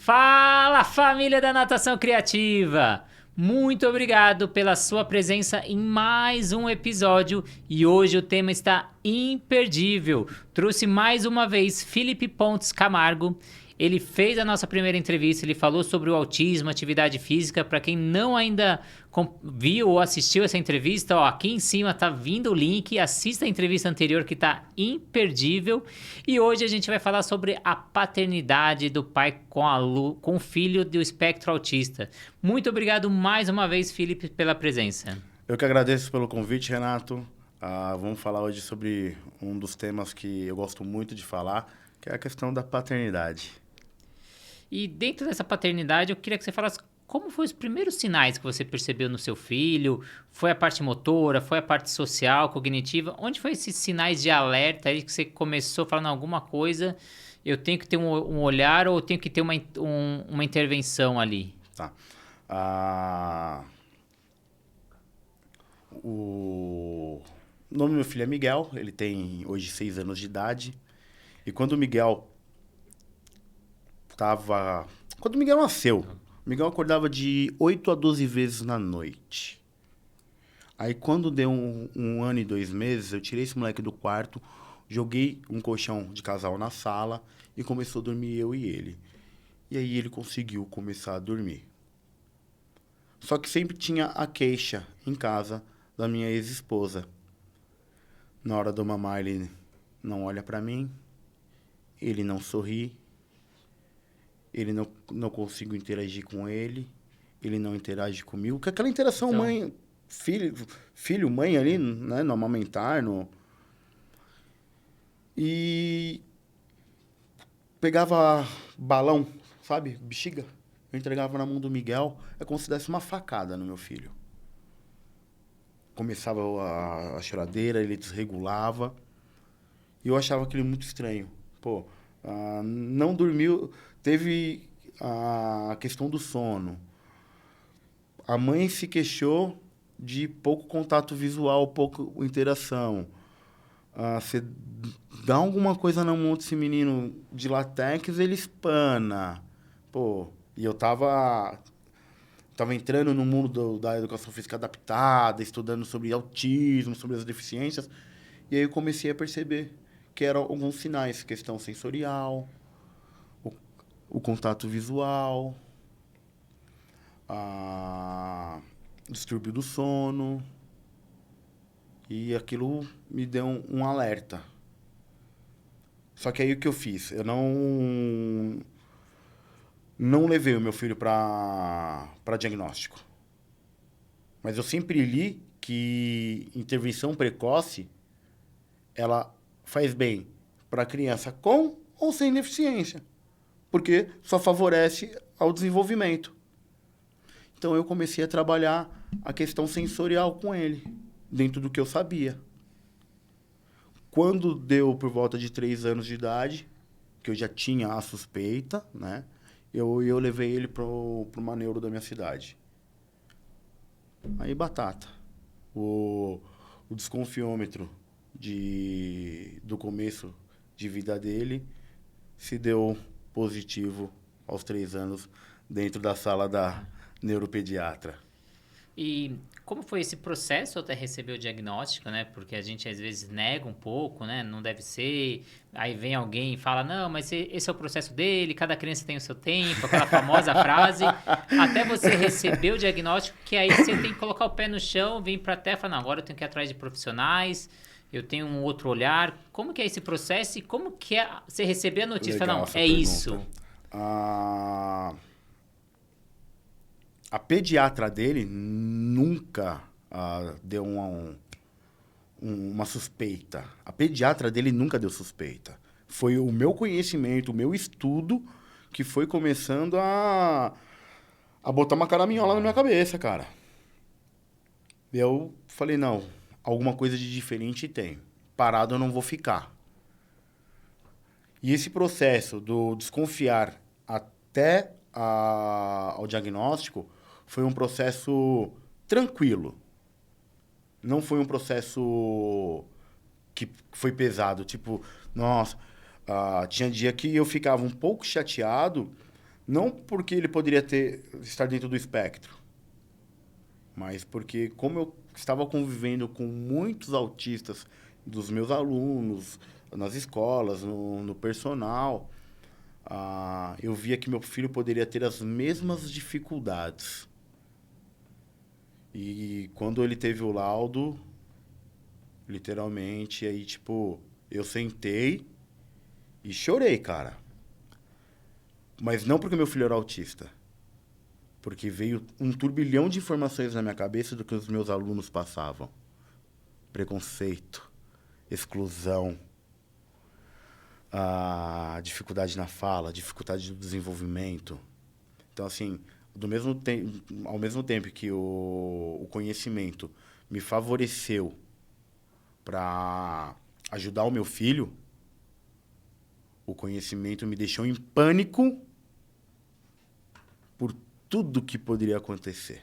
Fala, família da Natação Criativa! Muito obrigado pela sua presença em mais um episódio e hoje o tema está imperdível. Trouxe mais uma vez Felipe Pontes Camargo. Ele fez a nossa primeira entrevista, ele falou sobre o autismo, atividade física. Para quem não ainda viu ou assistiu essa entrevista, ó, aqui em cima tá vindo o link, assista a entrevista anterior que tá imperdível. E hoje a gente vai falar sobre a paternidade do pai com o filho do espectro autista. Muito obrigado mais uma vez, Felipe, pela presença. Eu que agradeço pelo convite, Renato. Vamos falar hoje sobre um dos temas que eu gosto muito de falar, que é a questão da paternidade. E dentro dessa paternidade, eu queria que você falasse como foram os primeiros sinais que você percebeu no seu filho? Foi a parte motora? Foi a parte social, cognitiva? Onde foram esses sinais de alerta aí que você começou falando alguma coisa? Eu tenho que ter um olhar ou eu tenho que ter uma intervenção ali? Tá. O nome do meu filho é Miguel, ele tem hoje 6 anos de idade. E quando o Miguel nasceu, o Miguel acordava de 8 a 12 vezes na noite. Aí quando deu um ano e 2 meses, eu tirei esse moleque do quarto, joguei um colchão de casal na sala e começou a dormir eu e ele. E aí ele conseguiu começar a dormir. Só que sempre tinha a queixa em casa da minha ex-esposa. Na hora do mamar, ele não olha pra mim, ele não sorri, ele não consigo interagir com ele, ele não interage comigo. Que aquela interação Então, mãe, filho, mãe ali, né, no amamentar, E pegava balão, sabe, bexiga, eu entregava na mão do Miguel, é como se desse uma facada no meu filho. Começava a choradeira, ele desregulava, e eu achava aquilo muito estranho. Pô, não dormiu, teve a questão do sono. A mãe se queixou de pouco contato visual, pouca interação. Você dá alguma coisa na mão desse menino de latex, ele espana. Pô, e eu tava entrando no mundo da educação física adaptada, estudando sobre autismo, sobre as deficiências. E aí eu comecei a perceber que eram alguns sinais, questão sensorial, o contato visual, distúrbio do sono. E aquilo me deu um alerta. Só que aí o que eu fiz? Eu não levei o meu filho para diagnóstico. Mas eu sempre li que intervenção precoce ela faz bem para criança com ou sem deficiência, porque só favorece ao desenvolvimento. Então eu comecei a trabalhar a questão sensorial com ele, dentro do que eu sabia. Quando deu por volta de 3 anos de idade, que eu já tinha a suspeita, né? Eu levei ele para uma neuro da minha cidade. Aí, batata. O desconfiômetro do começo de vida dele se deu positivo aos 3 anos dentro da sala da neuropediatra. e como foi esse processo até receber o diagnóstico, né? Porque a gente às vezes nega um pouco, né? Não deve ser. Aí vem alguém e fala, não, mas esse é o processo dele, cada criança tem o seu tempo, aquela famosa frase. Até você receber o diagnóstico, que aí você tem que colocar o pé no chão, vir pra terra e falar, não, agora eu tenho que ir atrás de profissionais, eu tenho um outro olhar. Como que é esse processo e como que é você receber a notícia e falar, Legal não, essa é pergunta. isso? A pediatra dele nunca deu uma suspeita. A pediatra dele nunca deu suspeita. Foi o meu conhecimento, o meu estudo, que foi começando a botar uma caraminhola na minha cabeça, cara. Eu falei, não, alguma coisa de diferente tem. Parado eu não vou ficar. E esse processo do desconfiar até ao diagnóstico foi um processo tranquilo. Não foi um processo que foi pesado. Tipo, nossa, tinha dia que eu ficava um pouco chateado Não porque ele poderia estar dentro do espectro, mas porque como eu estava convivendo com muitos autistas dos meus alunos, nas escolas, no personal, eu via que meu filho poderia ter as mesmas dificuldades. E quando ele teve o laudo, literalmente, aí, tipo, eu sentei e chorei, cara. Mas não porque meu filho era autista. Porque veio um turbilhão de informações na minha cabeça do que os meus alunos passavam. Preconceito, exclusão, dificuldade na fala, dificuldade de desenvolvimento. Então, assim, ao mesmo tempo que o conhecimento me favoreceu para ajudar o meu filho, o conhecimento me deixou em pânico por tudo que poderia acontecer.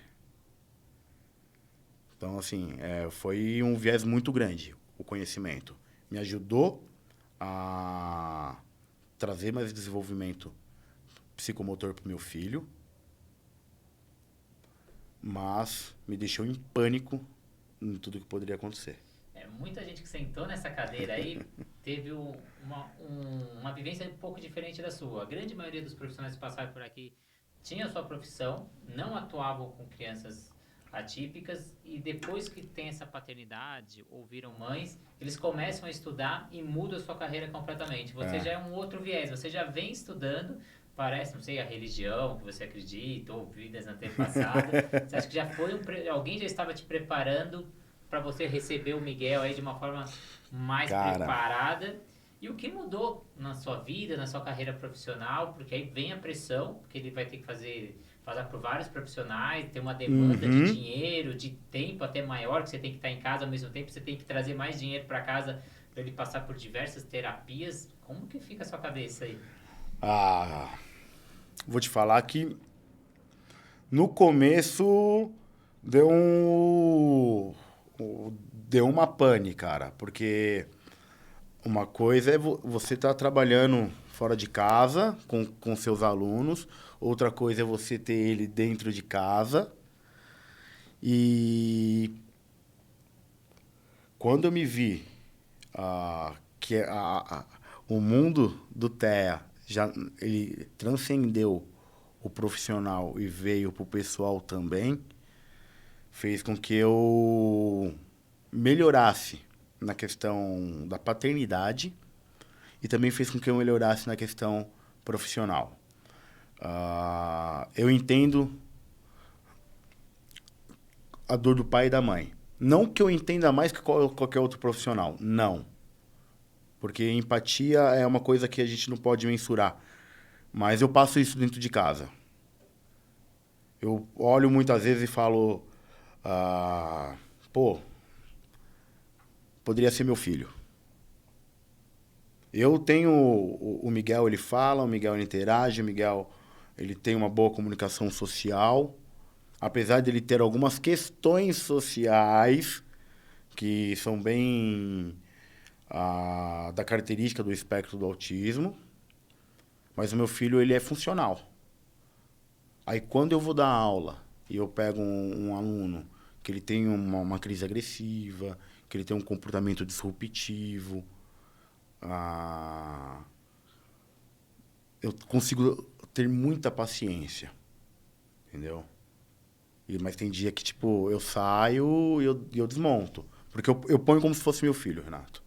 Então, assim, foi um viés muito grande, o conhecimento. Me ajudou a trazer mais desenvolvimento psicomotor para o meu filho, mas me deixou em pânico em tudo que poderia acontecer. Muita gente que sentou nessa cadeira aí teve uma vivência um pouco diferente da sua. A grande maioria dos profissionais que passaram por aqui tinha a sua profissão, não atuavam com crianças atípicas e depois que tem essa paternidade ou viram mães, eles começam a estudar e mudam a sua carreira completamente. Você já é um outro viés, você já vem estudando, parece, não sei, a religião que você acredita ou vidas antepassadas. Você acha que já foi alguém já estava te preparando para você receber o Miguel aí de uma forma mais preparada? E o que mudou na sua vida, na sua carreira profissional? Porque aí vem a pressão, porque ele vai ter que passar por vários profissionais, ter uma demanda de dinheiro, de tempo até maior, que você tem que estar em casa ao mesmo tempo, você tem que trazer mais dinheiro para casa para ele passar por diversas terapias. Como que fica a sua cabeça aí? Vou te falar que no começo deu uma pane, cara, porque uma coisa é você estar trabalhando fora de casa com seus alunos, outra coisa é você ter ele dentro de casa. E quando eu me vi que o mundo do TEA ele transcendeu o profissional e veio para o pessoal também, fez com que eu melhorasse na questão da paternidade e também fez com que eu melhorasse na questão profissional. Eu entendo a dor do pai e da mãe. Não que eu entenda mais que qualquer outro profissional, não. Porque empatia é uma coisa que a gente não pode mensurar. Mas eu passo isso dentro de casa. Eu olho muitas vezes e falo, poderia ser meu filho. Eu tenho o Miguel, ele fala, o Miguel ele interage, o Miguel ele tem uma boa comunicação social. Apesar de ele ter algumas questões sociais que são bem da característica do espectro do autismo, mas o meu filho ele é funcional. Aí quando eu vou dar aula e eu pego um aluno que ele tem uma crise agressiva, que ele tem um comportamento disruptivo, eu consigo ter muita paciência, entendeu? Mas tem dia que, tipo, eu saio e eu desmonto. Porque eu ponho como se fosse meu filho, Renato.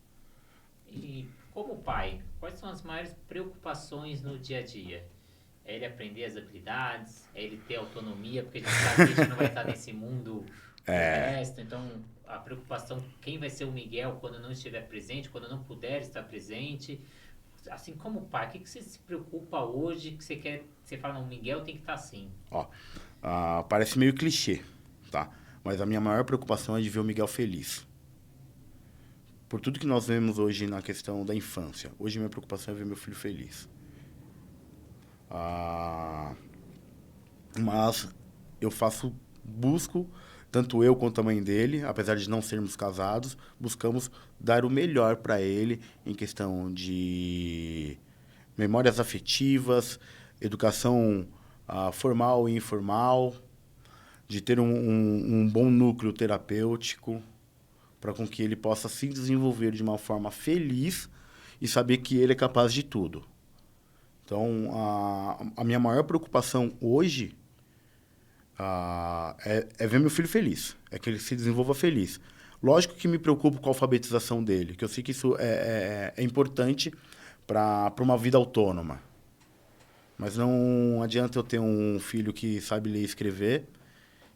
E como pai, quais são as maiores preocupações no dia a dia? É ele aprender as habilidades? É ele ter autonomia? Porque a gente sabe que a gente não vai estar nesse mundo o resto. Então, a preocupação, quem vai ser o Miguel quando não estiver presente, quando não puder estar presente? Assim, como pai, o que você se preocupa hoje que você quer... Você fala, não, o Miguel tem que estar assim. Parece meio clichê, tá? Mas a minha maior preocupação é de ver o Miguel feliz. Por tudo que nós vemos hoje na questão da infância. Hoje minha preocupação é ver meu filho feliz. Mas eu busco, tanto eu quanto a mãe dele, apesar de não sermos casados, buscamos dar o melhor para ele em questão de memórias afetivas, educação formal e informal, de ter um bom núcleo terapêutico, para com que ele possa se desenvolver de uma forma feliz e saber que ele é capaz de tudo. Então, a minha maior preocupação hoje é ver meu filho feliz, é que ele se desenvolva feliz. Lógico que me preocupo com a alfabetização dele, que eu sei que isso é importante para uma vida autônoma. Mas não adianta eu ter um filho que sabe ler e escrever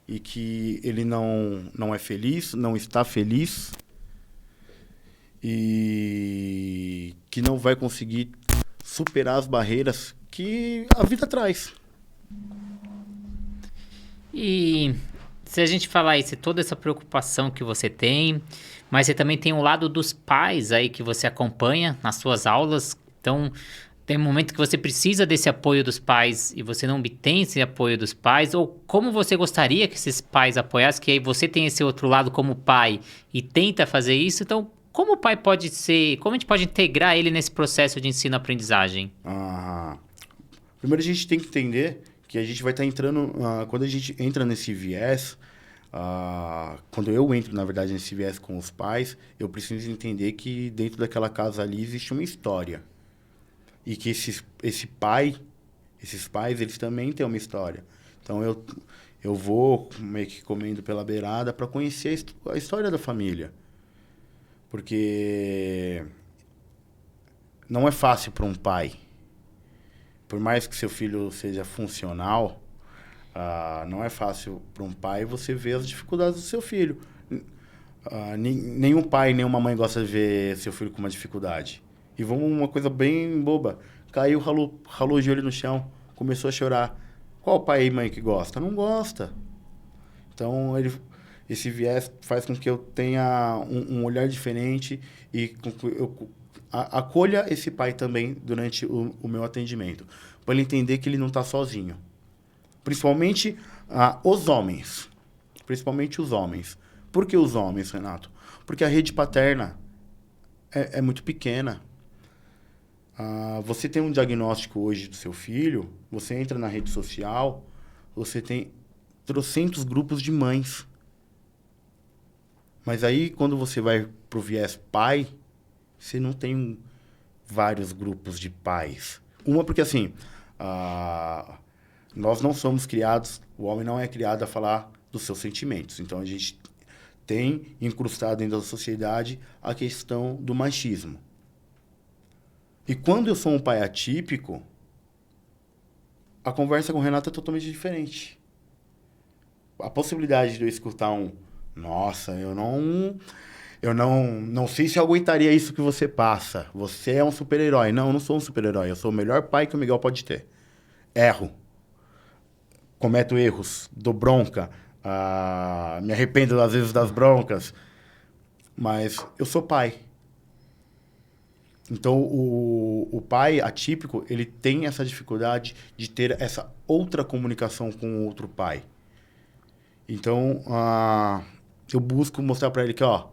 e que ele não é feliz, não está feliz e que não vai conseguir superar as barreiras que a vida traz. E se a gente falar isso, toda essa preocupação que você tem, mas você também tem um lado dos pais aí que você acompanha nas suas aulas. Então, tem um momento que você precisa desse apoio dos pais e você não obtém esse apoio dos pais, ou como você gostaria que esses pais apoiassem, que aí você tem esse outro lado como pai e tenta fazer isso. Então, como o pai pode ser, como a gente pode integrar ele nesse processo de ensino-aprendizagem? Primeiro a gente tem que entender que a gente vai estar entrando, quando a gente entra nesse viés, quando eu entro, na verdade, nesse viés com os pais, eu preciso entender que dentro daquela casa ali existe uma história. E que esses pais, eles também têm uma história. Então, eu vou meio que comendo pela beirada para conhecer a história da família. Porque não é fácil para um pai. Por mais que seu filho seja funcional, não é fácil para um pai você ver as dificuldades do seu filho. Nenhum pai, nenhuma mãe gosta de ver seu filho com uma dificuldade. E vamos uma coisa bem boba. Caiu, ralou o joelho no chão, começou a chorar. Qual pai e mãe que gosta? Não gosta. Então, esse viés faz com que eu tenha um olhar diferente e com que eu acolha esse pai também durante o meu atendimento. Para ele entender que ele não está sozinho. Principalmente os homens. Principalmente os homens. Por que os homens, Renato? Porque a rede paterna é muito pequena. Você tem um diagnóstico hoje do seu filho, você entra na rede social, você tem trocentos grupos de mães. Mas aí, quando você vai pro viés pai, você não tem vários grupos de pais. Porque assim, nós não somos criados, o homem não é criado a falar dos seus sentimentos. Então, a gente tem incrustado dentro da sociedade a questão do machismo. E quando eu sou um pai atípico, a conversa com o Renato é totalmente diferente. A possibilidade de eu escutar nossa, eu não sei se eu aguentaria isso que você passa. Você é um super-herói. Não, eu não sou um super-herói. Eu sou o melhor pai que o Miguel pode ter. Erro. Cometo erros. Dou bronca. Me arrependo às vezes das broncas. Mas eu sou pai. Então, o pai atípico, ele tem essa dificuldade de ter essa outra comunicação com o outro pai. Então, eu busco mostrar para ele que, o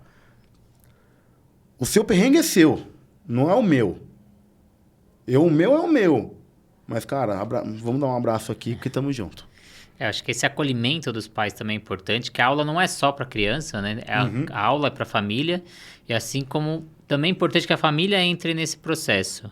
seu perrengue é seu, não é o meu. O meu é o meu. Mas, cara, vamos dar um abraço aqui, porque estamos juntos. Acho que esse acolhimento dos pais também é importante, que a aula não é só para criança, né? A aula é para a família, e assim como também é importante que a família entre nesse processo.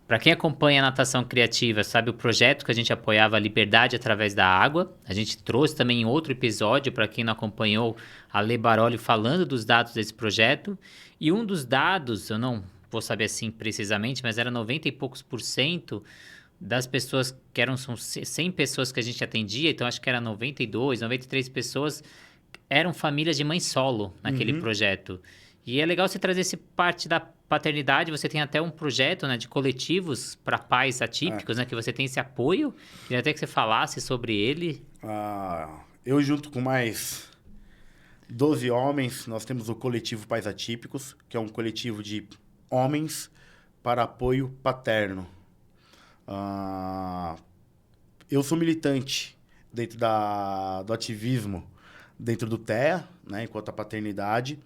Para quem acompanha a natação criativa, sabe o projeto que a gente apoiava, a Liberdade através da Água. A gente trouxe também em outro episódio, para quem não acompanhou, a Lê Baroli falando dos dados desse projeto. E um dos dados, eu não vou saber assim precisamente, mas era 90 e poucos % das pessoas que são 100 pessoas que a gente atendia, então acho que era 92, 93 pessoas, eram famílias de mãe solo naquele projeto. E é legal você trazer essa parte da paternidade, você tem até um projeto, né, de coletivos para pais atípicos, né, que você tem esse apoio. Queria até que você falasse sobre ele. Eu junto com mais 12 homens, nós temos o coletivo Pais Atípicos, que é um coletivo de homens para apoio paterno. Eu sou militante dentro do ativismo, dentro do TEA, né, enquanto a paternidade.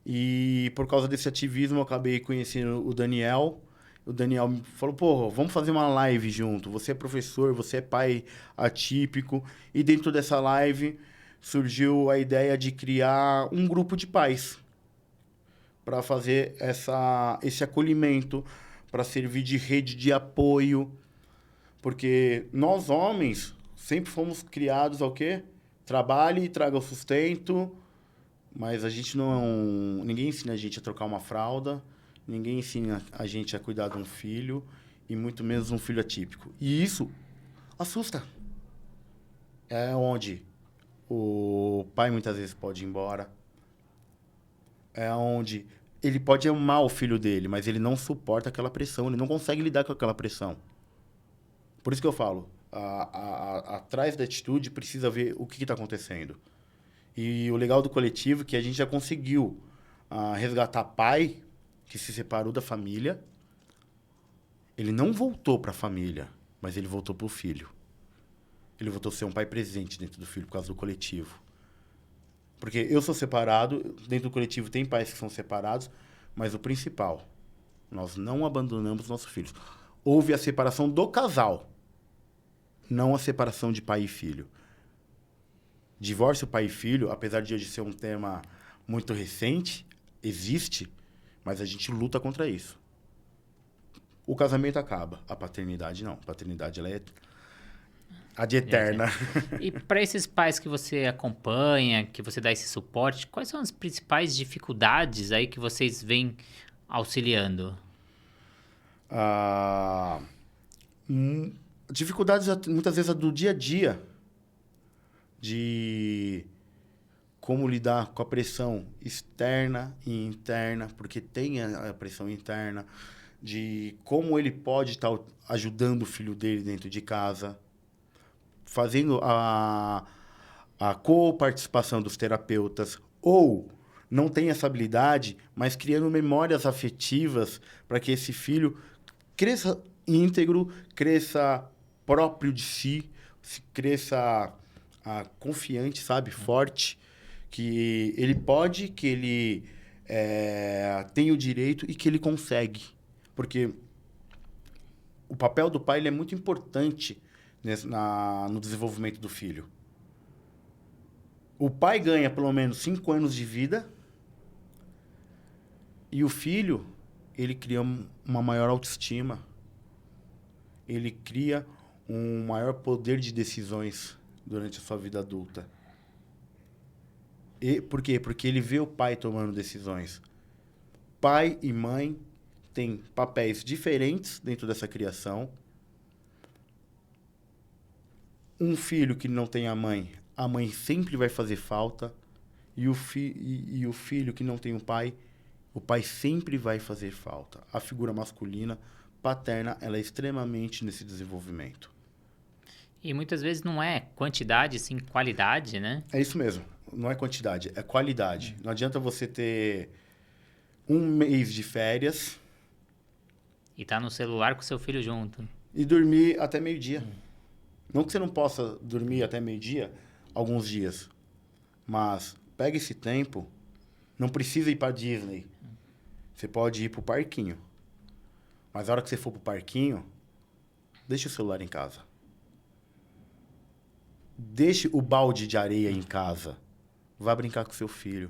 E por causa desse ativismo eu acabei conhecendo o Daniel o Daniel me falou, pô, vamos fazer uma live junto. Você é professor, você é pai atípico. E dentro dessa live surgiu a ideia de criar um grupo de pais para fazer esse acolhimento, para servir de rede de apoio. Porque nós, homens, sempre fomos criados ao quê? Trabalhe, traga o sustento, mas a gente não... Ninguém ensina a gente a trocar uma fralda, ninguém ensina a gente a cuidar de um filho, e muito menos um filho atípico. E isso assusta. É onde o pai muitas vezes pode ir embora. É onde ele pode amar o filho dele, mas ele não suporta aquela pressão, ele não consegue lidar com aquela pressão. Por isso que eu falo, atrás da atitude precisa ver o que está acontecendo. E o legal do coletivo é que a gente já conseguiu resgatar pai que se separou da família. Ele não voltou para a família, mas ele voltou para o filho. Ele voltou a ser um pai presente dentro do filho por causa do coletivo. Porque eu sou separado, dentro do coletivo tem pais que são separados, mas o principal, nós não abandonamos nossos filhos. Houve a separação do casal, não a separação de pai e filho. Divórcio pai e filho, apesar de hoje ser um tema muito recente, existe, mas a gente luta contra isso. O casamento acaba, a paternidade não. A paternidade ela é ad eterna. E para esses pais que você acompanha, que você dá esse suporte, quais são as principais dificuldades aí que vocês vêm auxiliando? Dificuldades muitas vezes do dia a dia, de como lidar com a pressão externa e interna, porque tem a pressão interna, de como ele pode estar ajudando o filho dele dentro de casa, fazendo a coparticipação dos terapeutas, ou não tem essa habilidade, mas criando memórias afetivas para que esse filho cresça íntegro, cresça próprio de si, cresça confiante, sabe? Forte, que ele pode, que ele tem o direito e que ele consegue. Porque o papel do pai ele é muito importante no desenvolvimento do filho. O pai ganha pelo menos 5 anos de vida e o filho, ele cria uma maior autoestima. Ele cria um maior poder de decisões durante a sua vida adulta. E por quê? Porque ele vê o pai tomando decisões. Pai e mãe têm papéis diferentes dentro dessa criação. Um filho que não tem a mãe sempre vai fazer falta. E o filho que não tem o pai sempre vai fazer falta. A figura masculina, paterna, ela é extremamente nesse desenvolvimento. E muitas vezes não é quantidade, sim qualidade, né? É isso mesmo. Não é quantidade, é qualidade. Não adianta você ter um mês de férias... E tá no celular com seu filho junto. E dormir até meio-dia. Não que você não possa dormir até meio-dia, alguns dias. Mas pega esse tempo, não precisa ir para Disney. Você pode ir para o parquinho. Mas a hora que você for para o parquinho, deixa o celular em casa. Deixe o balde de areia em casa. Vai brincar com seu filho.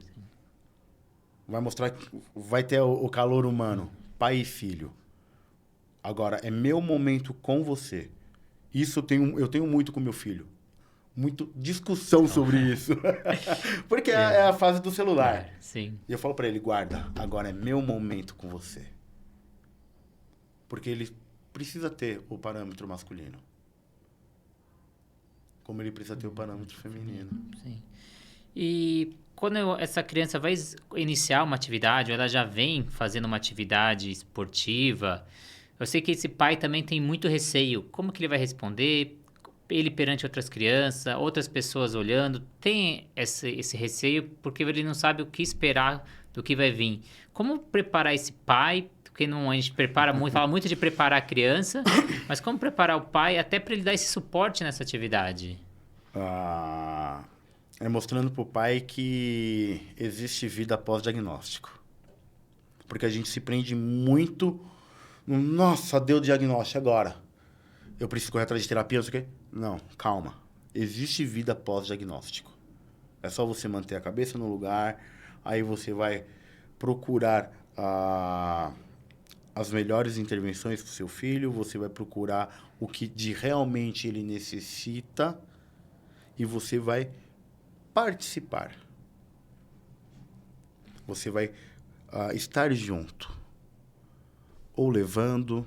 Vai mostrar, vai ter o calor humano, pai e filho. Agora, é meu momento com você. Isso eu tenho muito com meu filho. Muito discussão sobre isso. Porque é a fase do celular. Sim. E eu falo pra ele, guarda, agora é meu momento com você. Porque ele precisa ter o parâmetro masculino. Como ele precisa ter o parâmetro feminino. Sim. E quando essa criança vai iniciar uma atividade, ou ela já vem fazendo uma atividade esportiva, eu sei que esse pai também tem muito receio. Como que ele vai responder? Ele perante outras crianças, outras pessoas olhando, tem esse receio porque ele não sabe o que esperar do que vai vir. Como preparar esse pai? Porque não, a gente prepara muito, fala muito de preparar a criança, mas como preparar o pai até para ele dar esse suporte nessa atividade? É mostrando pro pai que existe vida após diagnóstico. Porque a gente se prende muito Nossa, deu o diagnóstico agora. Eu preciso correr atrás de terapia, não sei o quê. Não, calma. Existe vida pós-diagnóstico. É só você manter a cabeça no lugar, aí você vai procurar as melhores intervenções para o seu filho, você vai procurar o que de realmente ele necessita e você vai participar. Você vai estar junto, ou levando,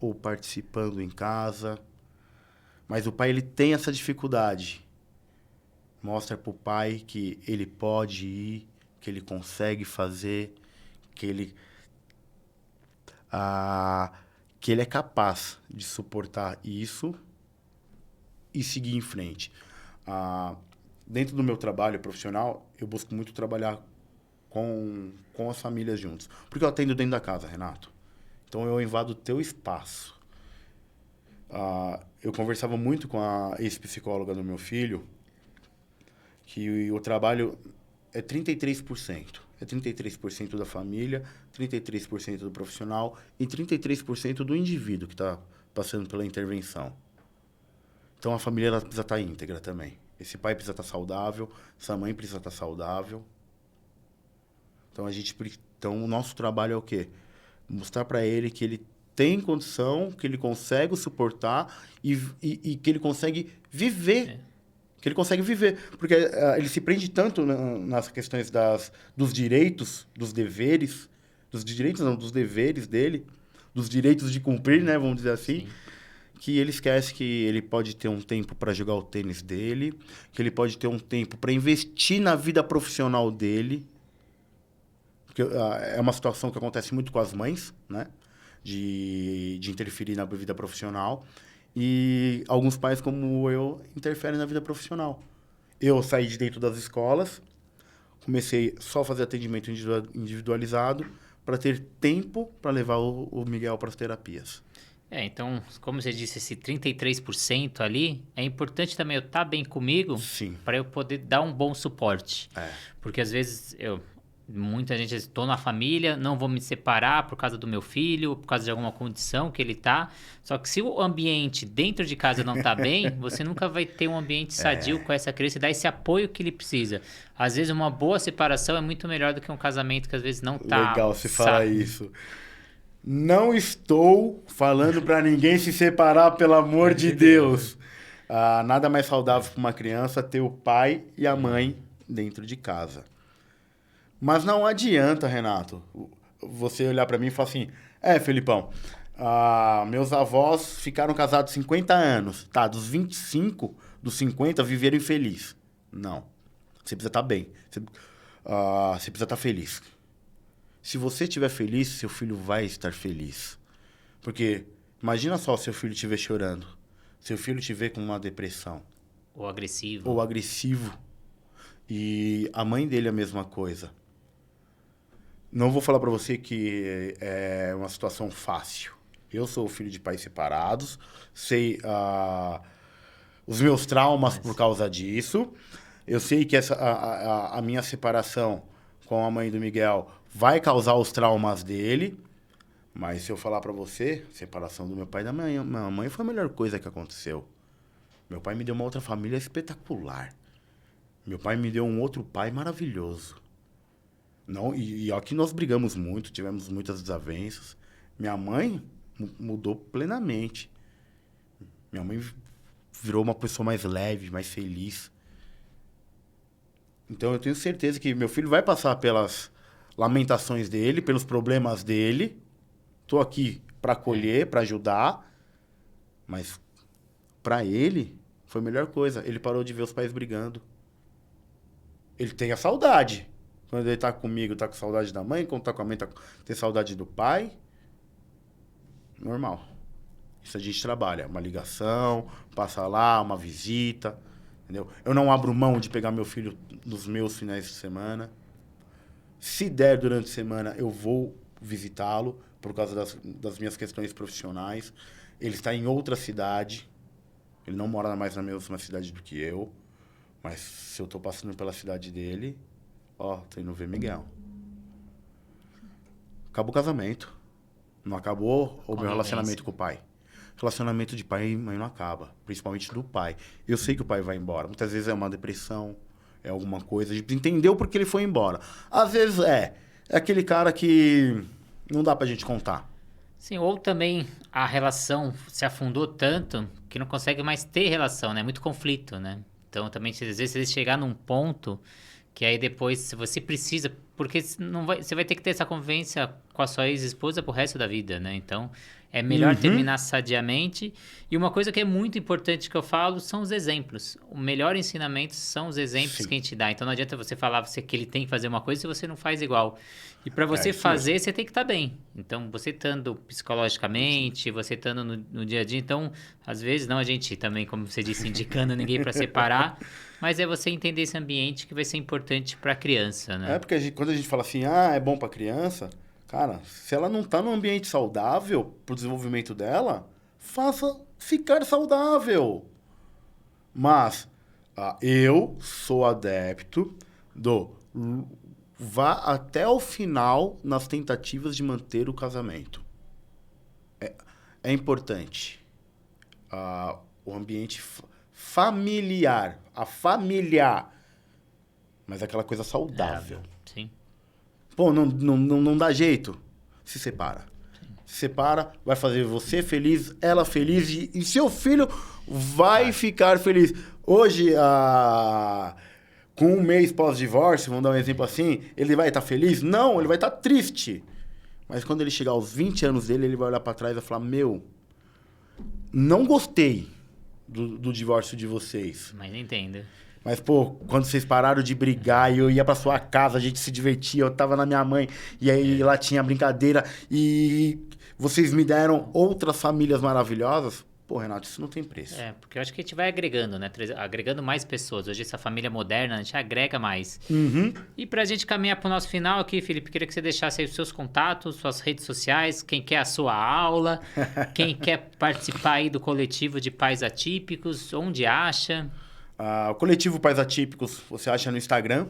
ou participando em casa. Mas o pai ele tem essa dificuldade. Mostra para o pai que ele pode ir, que ele consegue fazer, que ele é capaz de suportar isso e seguir em frente. Dentro do meu trabalho profissional, eu busco muito trabalhar com as famílias juntos. Porque eu atendo dentro da casa, Renato. Então, eu invado o teu espaço. Eu conversava muito com a ex-psicóloga do meu filho, que o trabalho é 33%. É 33% da família, 33% do profissional e 33% do indivíduo que está passando pela intervenção. Então, a família ela precisa estar íntegra também. Esse pai precisa estar saudável, essa mãe precisa estar saudável. Então, o nosso trabalho é o quê? Mostrar para ele que ele tem condição, que ele consegue suportar e que ele consegue viver. Que ele consegue viver. Porque ele se prende tanto nas questões dos direitos, dos deveres, dos direitos não, dos deveres dele, dos direitos de cumprir, né, vamos dizer assim, que ele esquece que ele pode ter um tempo para jogar o tênis dele, que ele pode ter um tempo para investir na vida profissional dele. Porque é uma situação que acontece muito com as mães, né? De interferir na vida profissional. E alguns pais, como eu, interferem na vida profissional. Eu saí de dentro das escolas, comecei só a fazer atendimento individualizado para ter tempo para levar o Miguel para as terapias. Então, como você disse, esse 33% ali, é importante também eu estar bem comigo para eu poder dar um bom suporte. Porque às vezes muita gente diz, estou na família, não vou me separar por causa do meu filho, por causa de alguma condição que ele tá. Só que se o ambiente dentro de casa não tá bem, você nunca vai ter um ambiente sadio com essa criança e dar esse apoio que ele precisa. Às vezes uma boa separação é muito melhor do que um casamento que às vezes não tá. Legal você falar isso. Não estou falando para ninguém se separar, pelo amor de Deus. Nada mais saudável para uma criança ter o pai e a mãe dentro de casa. Mas não adianta, Renato, você olhar para mim e falar assim, Felipão, meus avós ficaram casados 50 anos. Tá, dos 25, dos 50, viveram infeliz. Não. Você precisa estar bem. Você precisa estar feliz. Se você estiver feliz, seu filho vai estar feliz. Porque imagina só seu filho estiver chorando. Seu filho estiver com uma depressão. Ou agressivo. E a mãe dele é a mesma coisa. Não vou falar para você que é uma situação fácil. Eu sou filho de pais separados, sei os meus traumas por causa disso. Eu sei que a minha separação com a mãe do Miguel vai causar os traumas dele. Mas se eu falar para você, a separação do meu pai e da minha mãe foi a melhor coisa que aconteceu. Meu pai me deu uma outra família espetacular. Meu pai me deu um outro pai maravilhoso. Não, e aqui nós brigamos muito, tivemos muitas desavenças. Minha mãe mudou plenamente. Minha mãe virou uma pessoa mais leve, mais feliz. Então eu tenho certeza que meu filho vai passar pelas lamentações dele, pelos problemas dele. Estou aqui para acolher, para ajudar. Mas para ele foi a melhor coisa. Ele parou de ver os pais brigando. Ele tem a saudade. Quando ele tá comigo, tá com saudade da mãe. Quando tá com a mãe, tem saudade do pai. Normal. Isso a gente trabalha. Uma ligação, passa lá, uma visita. Entendeu? Eu não abro mão de pegar meu filho nos meus finais de semana. Se der durante a semana, eu vou visitá-lo por causa das minhas questões profissionais. Ele está em outra cidade. Ele não mora mais na mesma cidade do que eu. Mas se eu tô passando pela cidade dele... tô indo ver Miguel. Acabou o casamento. Não acabou o meu Convivência. relacionamento com o pai. Relacionamento de pai e mãe não acaba, principalmente do pai. Eu sei que o pai vai embora. Muitas vezes é uma depressão, é alguma coisa. A gente entendeu porque ele foi embora. Às vezes é aquele cara que não dá pra gente contar. Sim, ou também a relação se afundou tanto que não consegue mais ter relação, né? Muito conflito, né? Então, também, às vezes, você chegar num ponto que aí depois, se você precisa... Porque não vai, você vai ter que ter essa convivência com a sua ex-esposa pro resto da vida, né? Então, é melhor terminar sadiamente. E uma coisa que é muito importante que eu falo são os exemplos. O melhor ensinamento são os exemplos Sim. que a gente dá. Então, não adianta você falar que ele tem que fazer uma coisa se você não faz igual. E para você isso fazer, você tem que estar bem. Então, você estando psicologicamente, você estando no dia a dia. Então, às vezes, não a gente também, como você disse, indicando ninguém para separar, mas é você entender esse ambiente que vai ser importante para a criança, né? É porque quando a gente fala assim, é bom pra criança, cara, se ela não tá num ambiente saudável pro desenvolvimento dela, faça ficar saudável. Mas eu sou adepto do vá até o final nas tentativas de manter o casamento. É importante. O ambiente familiar, a familiar, mas aquela coisa saudável. Sim. Pô, não dá jeito. Se separa. Se separa, vai fazer você feliz, ela feliz e seu filho vai ficar feliz. Hoje, com um mês pós-divórcio, vamos dar um exemplo assim, ele vai estar feliz? Não, ele vai estar triste. Mas quando ele chegar aos 20 anos dele, ele vai olhar pra trás e vai falar, não gostei do divórcio de vocês. Mas entenda. Mas, pô, quando vocês pararam de brigar e eu ia pra sua casa, a gente se divertia, eu tava na minha mãe, e aí lá tinha brincadeira, e vocês me deram outras famílias maravilhosas. Pô, Renato, isso não tem preço. Porque eu acho que a gente vai agregando, né? Agregando mais pessoas. Hoje, essa família moderna, a gente agrega mais. E pra gente caminhar pro nosso final aqui, Felipe, queria que você deixasse aí os seus contatos, suas redes sociais, quem quer a sua aula, quem quer participar aí do coletivo de pais atípicos, onde acha... O coletivo Pais Atípicos você acha no Instagram,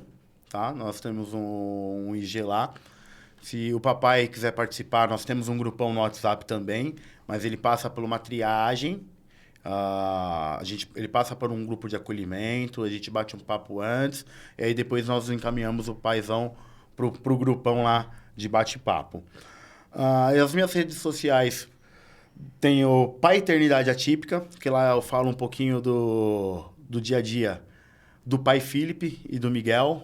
tá? Nós temos um IG lá. Se o papai quiser participar, nós temos um grupão no WhatsApp também, mas ele passa por uma triagem. Ele passa por um grupo de acolhimento, a gente bate um papo antes, e aí depois nós encaminhamos o paizão pro grupão lá de bate-papo. E as minhas redes sociais, tem o Pai Eternidade Atípica, que lá eu falo um pouquinho do dia a dia do pai Felipe e do Miguel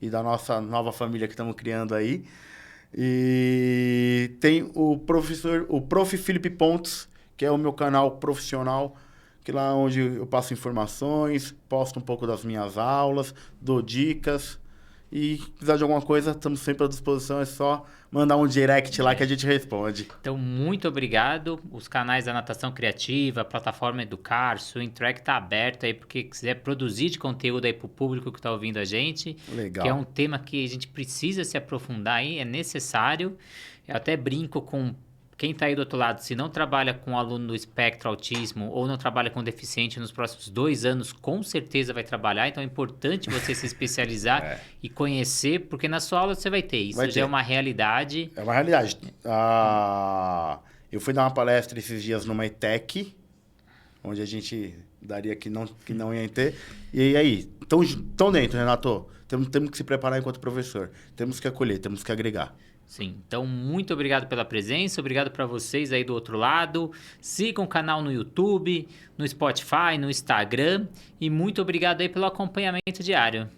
e da nossa nova família que estamos criando aí. E tem o Prof. Felipe Pontes, que é o meu canal profissional, que é lá onde eu passo informações, posto um pouco das minhas aulas, dou dicas. E se precisar de alguma coisa, estamos sempre à disposição, é só mandar um direct lá que a gente responde. Então, muito obrigado. Os canais da Natação Criativa, a plataforma Educar, Swing Track tá aberto aí, porque quiser produzir de conteúdo aí pro público que tá ouvindo a gente. Legal. Que é um tema que a gente precisa se aprofundar aí, é necessário. Eu até brinco com quem está aí do outro lado, se não trabalha com aluno do espectro autismo ou não trabalha com deficiente nos próximos 2 anos, com certeza vai trabalhar. Então é importante você se especializar e conhecer, porque na sua aula você vai ter. Isso já é uma realidade. É uma realidade. Eu fui dar uma palestra esses dias numa ETEC, onde a gente daria que não ia ter. E aí, estão dentro, Renato. Temos que se preparar enquanto professor. Temos que acolher, temos que agregar. Sim, então muito obrigado pela presença, obrigado para vocês aí do outro lado. Sigam o canal no YouTube, no Spotify, no Instagram e muito obrigado aí pelo acompanhamento diário.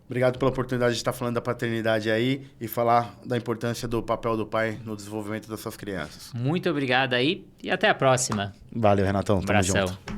Obrigado pela oportunidade de estar falando da paternidade aí e falar da importância do papel do pai no desenvolvimento das suas crianças. Muito obrigado aí e até a próxima. Valeu, Renatão. Tamo Abração. junto.